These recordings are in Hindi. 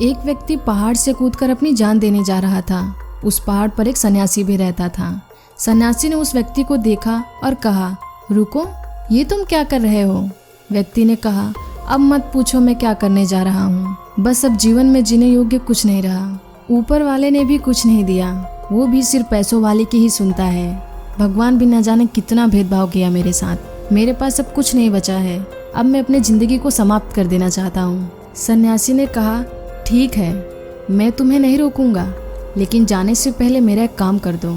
एक व्यक्ति पहाड़ से कूदकर अपनी जान देने जा रहा था। उस पहाड़ पर एक सन्यासी भी रहता था। सन्यासी ने उस व्यक्ति को देखा और कहा, रुको, ये तुम क्या कर रहे हो? व्यक्ति ने कहा, अब मत पूछो मैं क्या करने जा रहा हूँ। बस अब जीवन में जीने योग्य कुछ नहीं रहा। ऊपर वाले ने भी कुछ नहीं दिया, वो भी सिर्फ पैसों वाले की ही सुनता है। भगवान भी न जाने कितना भेदभाव किया मेरे साथ। मेरे पास अब कुछ नहीं बचा है। अब मैं अपनी जिंदगी को समाप्त कर देना चाहता हूँ। सन्यासी ने कहा, ठीक है, मैं तुम्हें नहीं रोकूंगा, लेकिन जाने से पहले मेरा एक काम कर दो।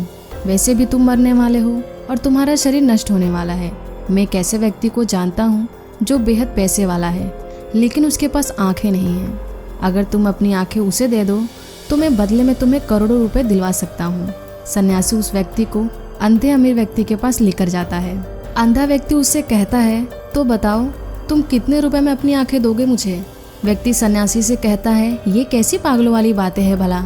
वैसे भी तुम मरने वाले हो और तुम्हारा शरीर नष्ट होने वाला है। मैं एक ऐसे व्यक्ति को जानता हूँ जो बेहद पैसे वाला है, लेकिन उसके पास आंखें नहीं हैं। अगर तुम अपनी आंखें उसे दे दो तो मैं बदले में तुम्हें करोड़ों रुपए दिलवा सकता हूँ। सन्यासी उस व्यक्ति को अंधे अमीर व्यक्ति के पास लेकर जाता है। अंधा व्यक्ति उससे कहता है, तो बताओ तुम कितने रुपए में अपनी आंखें दोगे मुझे? व्यक्ति सन्यासी से कहता है, ये कैसी पागलों वाली बातें हैं भला,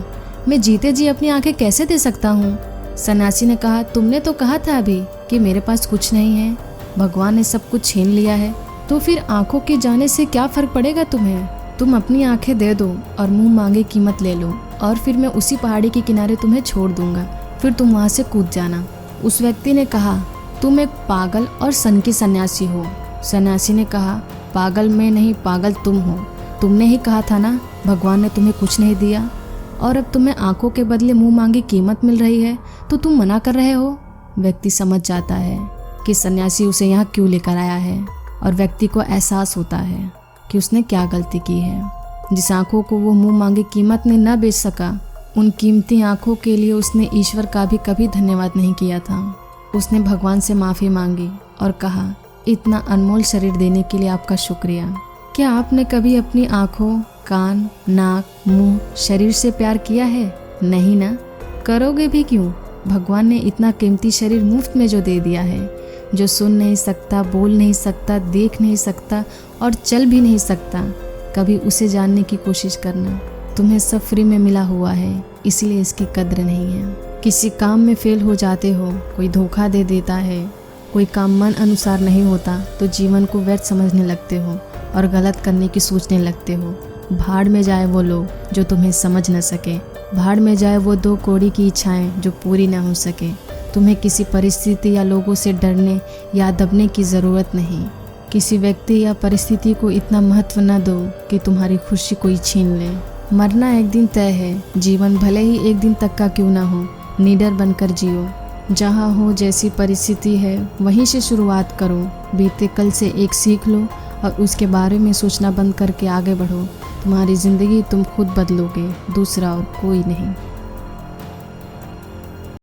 मैं जीते जी अपनी आंखें कैसे दे सकता हूँ? सन्यासी ने कहा, तुमने तो कहा था अभी कि मेरे पास कुछ नहीं है। भगवान ने सब कुछ छीन लिया है, तो फिर आंखों के जाने से क्या फर्क पड़ेगा तुम्हें? तुम अपनी आंखें दे दो और मुंह मांगे कीमत ले लो, और फिर मैं उसी पहाड़ी के किनारे तुम्हें छोड़ दूंगा, फिर तुम वहां से कूद जाना। उस व्यक्ति ने कहा, तुम एक पागल और सनकी सन्यासी हो। सन्यासी ने कहा, पागल मैं नहीं, पागल तुम हो। तुमने ही कहा था ना भगवान ने तुम्हें कुछ नहीं दिया, और अब तुम्हें आंखों के बदले मुंह मांगी कीमत मिल रही है, तो तुम मना कर रहे हो। व्यक्ति समझ जाता है कि सन्यासी उसे यहाँ क्यों लेकर आया है, और व्यक्ति को एहसास होता है कि उसने क्या गलती की है। जिस आंखों को वो मुंह मांगी कीमत ने न बेच सका, उन कीमती आंखों के लिए उसने ईश्वर का भी कभी धन्यवाद नहीं किया था। उसने भगवान से माफ़ी मांगी और कहा, इतना अनमोल शरीर देने के लिए आपका शुक्रिया। क्या आपने कभी अपनी आंखों, कान, नाक, मुंह, शरीर से प्यार किया है? नहीं ना, करोगे भी क्यों? भगवान ने इतना कीमती शरीर मुफ्त में जो दे दिया है, जो सुन नहीं सकता, बोल नहीं सकता, देख नहीं सकता और चल भी नहीं सकता, कभी उसे जानने की कोशिश करना। तुम्हें सब फ्री में मिला हुआ है, इसलिए इसकी कद्र नहीं है। किसी काम में फेल हो जाते हो, कोई धोखा दे देता है, कोई काम मन अनुसार नहीं होता तो जीवन को व्यर्थ समझने लगते हो और गलत करने की सोचने लगते हो। भाड़ में जाए वो लोग जो तुम्हें समझ न सके, भाड़ में जाए वो दो कौड़ी की इच्छाएं जो पूरी ना हो सके। तुम्हें किसी परिस्थिति या लोगों से डरने या दबने की ज़रूरत नहीं। किसी व्यक्ति या परिस्थिति को इतना महत्व न दो कि तुम्हारी खुशी कोई छीन ले। मरना एक दिन तय है, जीवन भले ही एक दिन तक का क्यों ना हो, निडर बनकर जियो। जहाँ हो जैसी परिस्थिति है वहीं से शुरुआत करो। बीते कल से एक सीख लो और उसके बारे में सोचना बंद करके आगे बढ़ो। तुम्हारी ज़िंदगी तुम खुद बदलोगे, दूसरा और कोई नहीं।